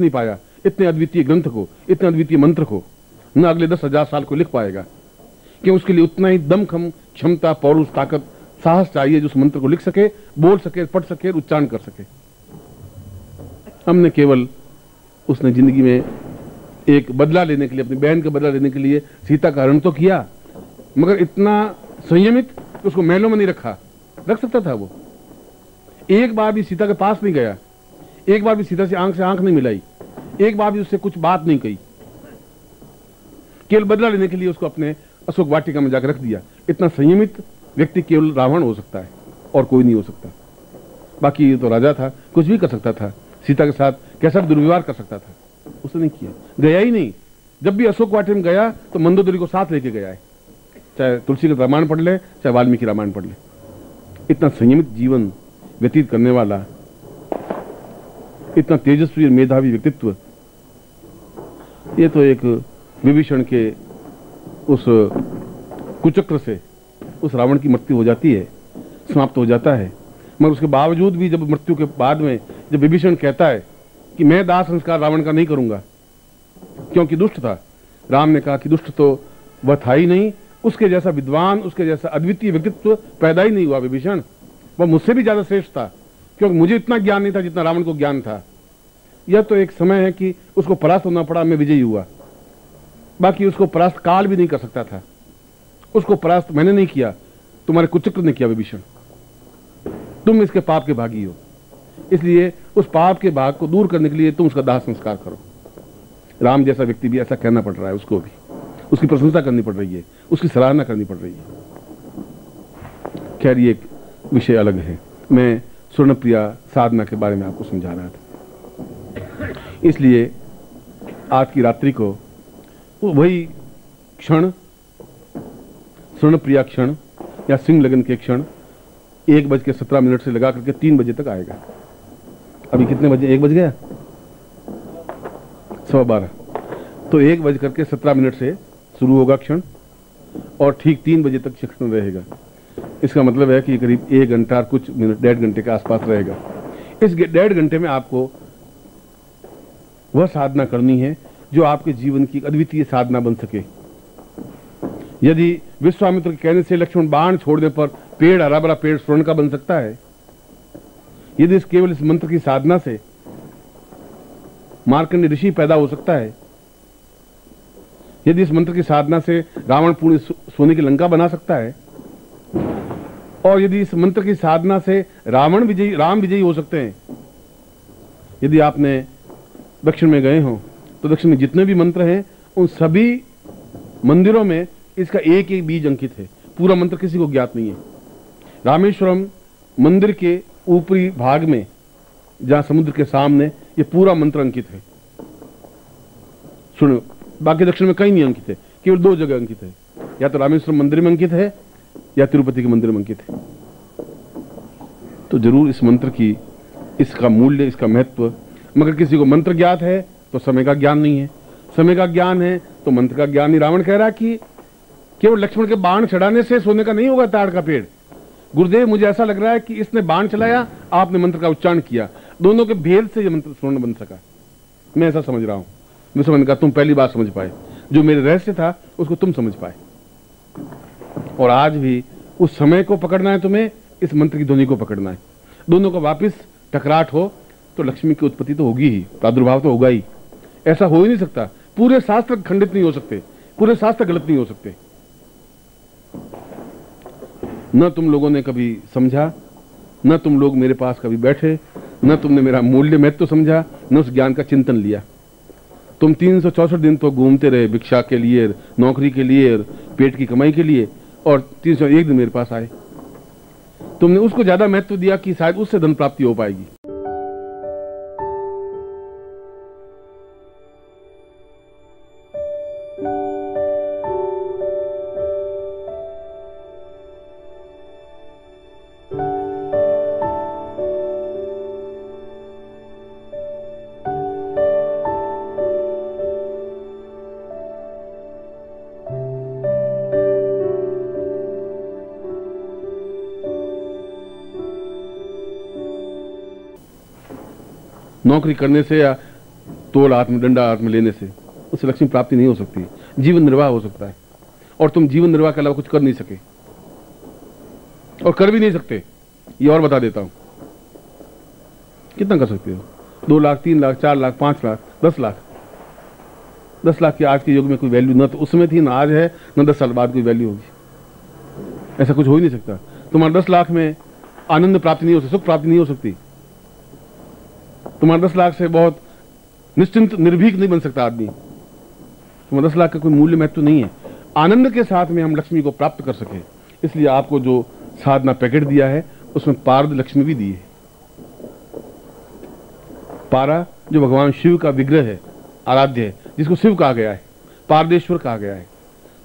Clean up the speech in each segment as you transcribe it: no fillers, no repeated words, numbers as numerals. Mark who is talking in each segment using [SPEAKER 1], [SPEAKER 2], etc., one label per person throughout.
[SPEAKER 1] नहीं पाया इतने अद्वितीय ग्रंथ को, इतने अद्वितीय मंत्र को, न अगले 10,000 साल को लिख पाएगा। कि उसके लिए उतना ही दमखम, क्षमता, पौरुष, ताकत, साहस चाहिए जो उस मंत्र को लिख सके, बोल सके, पढ़ सके, उच्चारण कर सके। हमने केवल उसने जिंदगी में एक बदला लेने के लिए, अपनी बहन का बदला लेने के लिए सीता का हरण तो किया, मगर इतना संयमित कि उसको महलों में नहीं रखा। रख सकता था वो। एक बार भी सीता के पास नहीं गया, एक बार भी सीता से आंख नहीं मिलाई, एक बार भी उससे कुछ बात नहीं कही। केवल बदला लेने के लिए उसको अपने अशोक वाटिका में जाकर रख दिया। इतना संयमित व्यक्ति केवल रावण हो सकता है और कोई नहीं हो सकता। बाकी ये तो राजा था, कुछ भी कर सकता था, सीता के साथ कैसा दुर्व्यवहार कर सकता था, उसने नहीं किया, गया ही नहीं। जब भी अशोक वाटिका में गया तो मंदोदरी को साथ लेके गया है, चाहे तुलसी का रामायण पढ़ ले, चाहे वाल्मीकि रामायण पढ़ ले। इतना संयमित जीवन व्यतीत करने वाला, इतना तेजस्वी और मेधावी व्यक्तित्व, ये तो एक विभीषण के उस कुचक्र से उस रावण की मृत्यु हो जाती है, समाप्त हो जाता है। मगर उसके बावजूद भी जब मृत्यु के बाद में जब विभीषण कहता है कि मैं दाह संस्कार रावण का नहीं करूंगा, क्योंकि दुष्ट था, राम ने कहा कि दुष्ट तो वह था ही नहीं, उसके जैसा विद्वान, उसके जैसा अद्वितीय व्यक्तित्व पैदा ही नहीं हुआ विभीषण। वह मुझसे भी ज्यादा श्रेष्ठ था, क्योंकि मुझे इतना ज्ञान नहीं था जितना रावण को ज्ञान था। यह तो एक समय है कि उसको परास्त होना पड़ा, मैं विजयी हुआ। बाकी उसको परास्त काल भी नहीं कर सकता था। उसको परास्त मैंने नहीं किया, तुम्हारे कुचक्र ने किया विभीषण। तुम इसके पाप के भागी हो, इसलिए उस पाप के भाग को दूर करने के लिए तुम उसका दाह संस्कार करो। राम जैसा व्यक्ति भी ऐसा कहना पड़ रहा है, उसको भी उसकी प्रशंसा करनी पड़ रही है, उसकी सराहना करनी पड़ रही है। खैर ये एक विषय अलग है। मैं स्वर्णप्रिया साधना के बारे में आपको समझा रहा था। इसलिए आज की रात्रि को वही क्षण, स्वर्णप्रिया क्षण या सिंह लगन के क्षण 1:17 से लगा करके 3 बजे तक आएगा। अभी कितने बजे? 1 बज गया, 12:15। तो 1:17 से शुरू होगा क्षण और ठीक 3 बजे तक क्षण रहेगा। इसका मतलब है कि करीब 1 घंटा और कुछ मिनट, 1.5 घंटे के आसपास रहेगा। इस 1.5 घंटे में आपको वह साधना करनी है जो आपके जीवन की अद्वितीय साधना बन सके। यदि विश्वामित्र के कहने से लक्ष्मण बाण छोड़ने पर पेड़, हरा भरा पेड़ स्वर्ण का बन सकता है, यदि केवल इस मंत्र की साधना से मार्कंडेय ऋषि पैदा हो सकता है, यदि इस मंत्र की साधना से रावण पूर्ण सोने की लंका बना सकता है, और यदि इस मंत्र की साधना से राम विजयी हो सकते हैं। यदि आपने दक्षिण में गए हो तो दक्षिण में जितने भी मंत्र हैं उन सभी मंदिरों में इसका एक एक बीज अंकित है। पूरा मंत्र किसी को ज्ञात नहीं है। रामेश्वरम मंदिर के ऊपरी भाग में, जहां समुद्र के सामने, ये पूरा मंत्र अंकित है। सुनो, बाकी दक्षिण में कहीं नहीं अंकित है, केवल 2 जगह अंकित है, या तो रामेश्वरम मंदिर में अंकित है या तिरुपति के मंदिर में अंकित है। तो जरूर इस मंत्र की, इसका मूल्य, इसका महत्व, मगर किसी को मंत्र ज्ञात है तो समय का ज्ञान नहीं है, समय का ज्ञान है तो मंत्र का ज्ञान नहीं। रावण कह रहा कि केवल लक्ष्मण के बाण चढ़ाने से सोने का नहीं होगा ताड़ का पेड़। गुरुदेव, मुझे ऐसा लग रहा है कि इसने बाण चलाया, आपने मंत्र का उच्चारण किया, दोनों के भेद से यह मंत्र स्वर्ण बन सका। मैं ऐसा समझ रहा हूं। विश्वमन का तुम पहली बार समझ पाए, जो मेरे रहस्य था उसको तुम समझ पाए। और आज भी उस समय को पकड़ना है तुम्हें, इस मंत्र की ध्वनि को पकड़ना है। दोनों का वापिस टकराट हो तो लक्ष्मी की उत्पत्ति तो होगी ही, प्रादुर्भाव तो होगा ही। ऐसा हो ही नहीं सकता। पूरे शास्त्र खंडित नहीं हो सकते, पूरे शास्त्र गलत नहीं हो सकते। न तुम लोगों ने कभी समझा, न तुम लोग मेरे पास कभी बैठे, न तुमने मेरा मूल्य महत्व समझा, न उस ज्ञान का चिंतन लिया। तुम 364 दिन तो घूमते रहे भिक्षा के लिए, नौकरी के लिए, पेट की कमाई के लिए, और 301 दिन मेरे पास आए। तुमने उसको ज्यादा महत्व दिया कि शायद उससे धन प्राप्ति हो पाएगी। नौकरी करने से या तोल हाथ में, डंडा हाथ में लेने से उससे लक्ष्मी प्राप्ति नहीं हो सकती। जीवन निर्वाह हो सकता है और तुम जीवन निर्वाह के अलावा कुछ कर नहीं सके और कर भी नहीं सकते। ये और बता देता हूं, कितना कर सकते हो? 2 लाख, 3 लाख, 4 लाख, 5 लाख, 10 लाख। 10 लाख की आज के युग में कोई वैल्यू न तो उस समय थी, ना आज है, न 10 साल बाद कोई वैल्यू होगी। ऐसा कुछ हो ही नहीं सकता। तुम्हारे 10 लाख में आनंद प्राप्ति नहीं हो सकती, सुख प्राप्ति नहीं हो सकती। तुम्हारे 10 लाख से बहुत निश्चिंत निर्भीक नहीं बन सकता आदमी। तुम्हारे 10 लाख का कोई मूल्य महत्व नहीं है। आनंद के साथ में हम लक्ष्मी को प्राप्त कर सके, इसलिए आपको जो साधना पैकेट दिया है उसमें पारद लक्ष्मी भी दी है। पारा जो भगवान शिव का विग्रह है, आराध्य है, जिसको शिव कहा गया है, पारदेश्वर कहा गया है।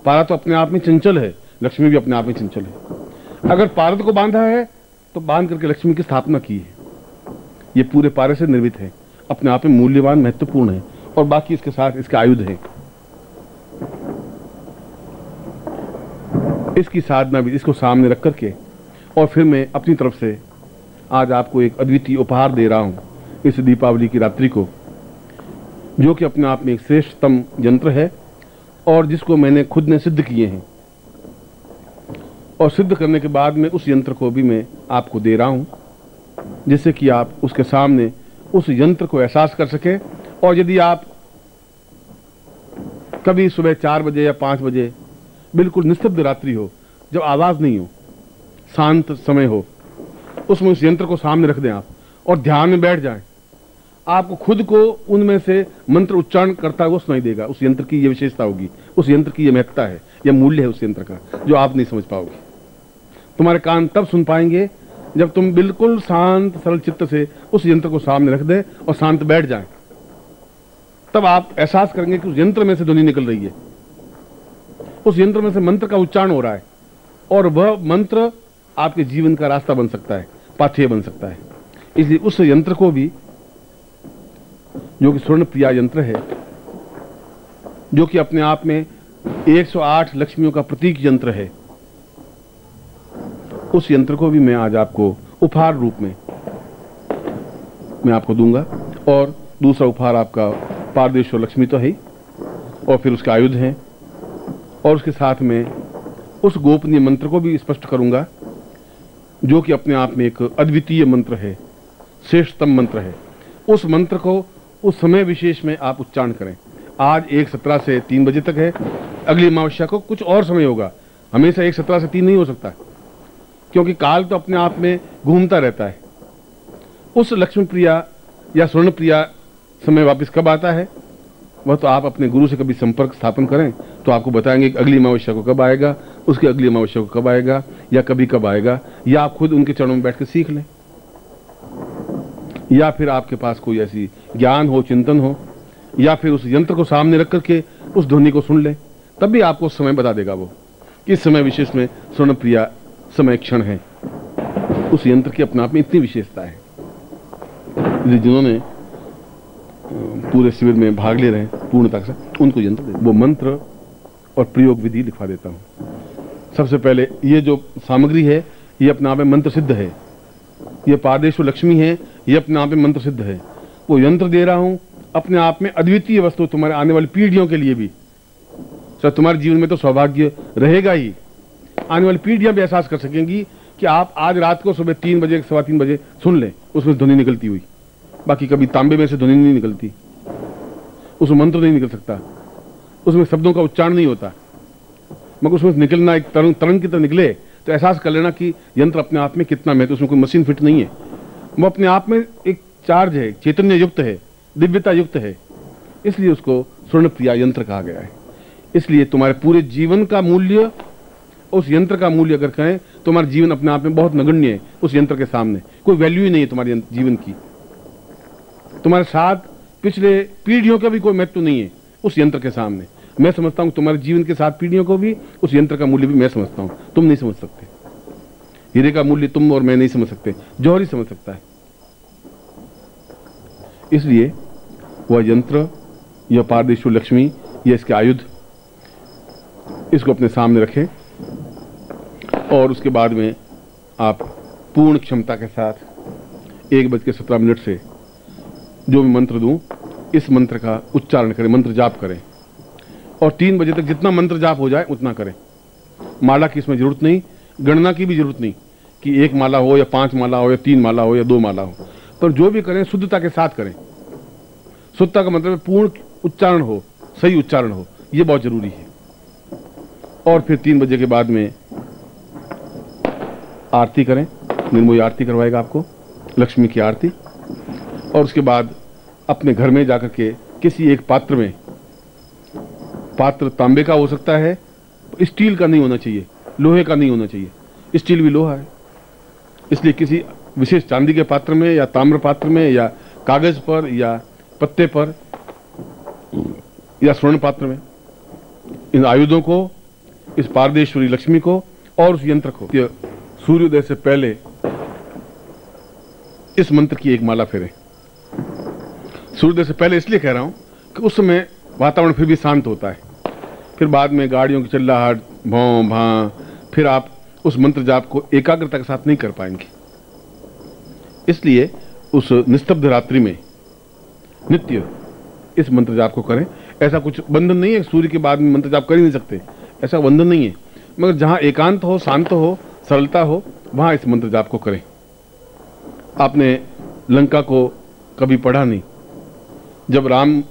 [SPEAKER 1] पारा तो अपने आप में चंचल है, लक्ष्मी भी अपने आप में चंचल है। अगर पारद को बांधा है तो बांध करके लक्ष्मी की स्थापना की है। ये पूरे पारे से निर्मित है, अपने आप में मूल्यवान, महत्वपूर्ण है और बाकी इसके साथ इसके आयुध हैं। इसकी साधना भी इसको सामने रख करके और फिर मैं अपनी तरफ से आज आपको एक अद्वितीय उपहार दे रहा हूं इस दीपावली की रात्रि को, जो कि अपने आप में एक श्रेष्ठतम यंत्र है और जिसको मैंने खुद ने सिद्ध किए हैं। और सिद्ध करने के बाद में उस यंत्र को भी मैं आपको दे रहा हूं, जिससे कि आप उसके सामने उस यंत्र को एहसास कर सके। और यदि आप कभी सुबह 4 बजे या 5 बजे बिल्कुल निस्तब्ध रात्रि हो, जब आवाज नहीं हो, शांत समय हो, उसमें उस यंत्र को सामने रख दें आप और ध्यान में बैठ जाएं, आपको खुद को उनमें से मंत्र उच्चारण करता हुआ सुनाई देगा। उस यंत्र की यह विशेषता होगी, उस यंत्र की यह महत्ता है, यह मूल्य है उस यंत्र का, जो आप नहीं समझ पाओगे। तुम्हारे कान तब सुन पाएंगे जब तुम बिल्कुल शांत सरल चित्त से उस यंत्र को सामने रख दे और शांत बैठ जाएं। तब आप एहसास करेंगे कि उस यंत्र में से ध्वनि निकल रही है, उस यंत्र में से मंत्र का उच्चारण हो रहा है और वह मंत्र आपके जीवन का रास्ता बन सकता है, पाथेय बन सकता है। इसलिए उस यंत्र को भी, जो कि स्वर्ण प्रिया यंत्र है, जो कि अपने आप में 108 लक्ष्मियों का प्रतीक यंत्र है, उस यंत्र को भी मैं आज आपको उपहार रूप में मैं आपको दूंगा। और दूसरा उपहार आपका पारदेश्वर लक्ष्मी तो है ही, और फिर उसके आयुध हैं, और उसके साथ में उस गोपनीय मंत्र को भी स्पष्ट करूंगा, जो कि अपने आप में एक अद्वितीय मंत्र है, श्रेष्ठतम मंत्र है। उस मंत्र को उस समय विशेष में आप उच्चारण करें। आज 1:17 से 3 बजे तक है, अगली अमावस्या को कुछ और समय होगा। हमेशा 1:17 से 3 नहीं हो सकता, क्योंकि काल तो अपने आप में घूमता रहता है। उस लक्ष्मी प्रिया या स्वर्ण प्रिया समय वापस कब आता है, वह तो आप अपने गुरु से कभी संपर्क स्थापन करें तो आपको बताएंगे कि अगली अमावस्या को कब आएगा, उसकी अगली अमावस्या को कब आएगा, या कभी कब आएगा, या आप खुद उनके चरणों में बैठ कर सीख लें, या फिर आपके पास कोई ऐसी ज्ञान हो, चिंतन हो, या फिर उस यंत्र को सामने रख करके उस ध्वनि को सुन लें, तब भी आपको समय बता देगा वो कि इस समय विशेष में स्वर्ण प्रिया समय क्षण है। उस यंत्र की अपने आप में इतनी विशेषता है। जिन्होंने पूरे शिविर में भाग ले रहे हैं पूर्णता से, उनको यंत्र वो मंत्र और प्रयोग विधि लिखवा देता हूं। सबसे पहले ये जो सामग्री है ये अपने आप में मंत्र सिद्ध है, ये पारदेश्वर लक्ष्मी है, ये अपने आप में मंत्र सिद्ध है। वो यंत्र दे रहा हूं अपने आप में अद्वितीय वस्तु, तुम्हारे आने वाली पीढ़ियों के लिए भी। सर तुम्हारे जीवन में तो सौभाग्य रहेगा ही, आने वाली पीढ़ियां भी एहसास कर सकेंगी कि आप आज रात को सुबह 3 बजे 3:15 बजे सुन लें, उसमें ध्वनि निकलती हुई। बाकी कभी तांबे में से ध्वनि नहीं निकलती, उसमें मंत्र नहीं निकल सकता, उसमें शब्दों का उच्चारण नहीं होता, मगर उसमें निकलना एक तरंग की तरह निकले तो एहसास कर लेना कि यंत्र अपने आप में कितना महत्व, उसमें कोई मशीन फिट नहीं है, वो अपने आप में एक चार्ज है, चैतन्य युक्त है, दिव्यता युक्त है। इसलिए उसको स्वर्ण प्रिया यंत्र कहा गया है। इसलिए तुम्हारे पूरे जीवन का मूल्य, उस यंत्र का मूल्य अगर कहें तो तुम्हारा जीवन अपने आप में बहुत नगण्य है। उस यंत्र के सामने कोई वैल्यू ही नहीं है तुम्हारे जीवन की। तुम्हारे साथ पिछले पीढ़ियों का भी कोई महत्व नहीं है उस यंत्र के सामने। मैं समझता हूं तुम्हारे जीवन के साथ पीढ़ियों को भी उस यंत्र का मूल्य भी मैं समझता हूं, तुम नहीं समझ सकते। हीरे का मूल्य तुम और मैं नहीं समझ सकते, जौहर ही समझ सकता है। इसलिए वह यंत्र, यह पारदेश्वर लक्ष्मी, यह इसके आयुध, इसको अपने सामने रखें और उसके बाद में आप पूर्ण क्षमता के साथ 1:17 से जो भी मंत्र दूं, इस मंत्र का उच्चारण करें, मंत्र जाप करें और 3 बजे तक जितना मंत्र जाप हो जाए उतना करें। माला की इसमें जरूरत नहीं, गणना की भी जरूरत नहीं कि 1 माला हो या 5 माला हो या 3 माला हो या 2 माला हो, पर जो भी करें शुद्धता के साथ करें। शुद्धता का मतलब पूर्ण उच्चारण हो, सही उच्चारण हो, यह बहुत जरूरी है। और फिर 3 बजे के बाद में आरती करें, निर्मोही आरती करवाएगा आपको, लक्ष्मी की आरती। और उसके बाद अपने घर में जाकर के किसी एक पात्र में, पात्र तांबे का हो सकता है, स्टील का नहीं होना चाहिए, लोहे का नहीं होना चाहिए, स्टील भी लोहा है, इसलिए किसी विशेष चांदी के पात्र में या ताम्र पात्र में या कागज पर या पत्ते पर या स्वर्ण पात्र में इन आयुधों को, इस पारदेश्वरी लक्ष्मी को और उस यंत्र को सूर्योदय से पहले इस मंत्र की एक माला फेरें। सूर्योदय से पहले इसलिए कह रहा हूं कि उस समय वातावरण फिर भी शांत होता है, फिर बाद में गाड़ियों की चिल्लाहट, भौं भां, फिर आप उस मंत्र जाप को एकाग्रता के साथ नहीं कर पाएंगे। इसलिए उस निस्तब्ध रात्रि में नित्य इस मंत्र जाप को करें। ऐसा कुछ बंधन नहीं है, सूर्य के बाद में मंत्र जाप कर ही नहीं सकते, ऐसा बंधन नहीं है, मगर जहां एकांत हो, शांत हो, सरलता हो, वहां इस मंत्र जाप को करें। आपने लंका को कभी पढ़ा नहीं, जब राम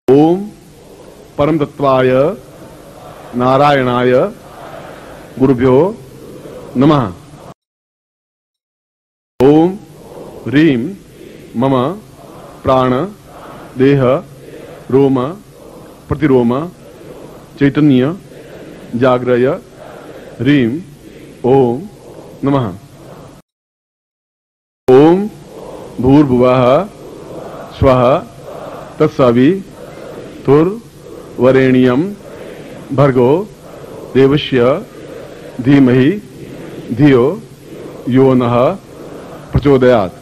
[SPEAKER 1] ओम परम तत्वाय नारायणाय गुरुभ्यो नमः। ओम ह्रीं मम प्राण देह रोम प्रतिरोम चैतन्य जाग्रय ह्रीं ओम नमः। ओम भूर्भुवः स्वः तत्सवितुर्वरेण्यं भर्गो देवस्य धीमहि धियो यो नः प्रचोदयात्।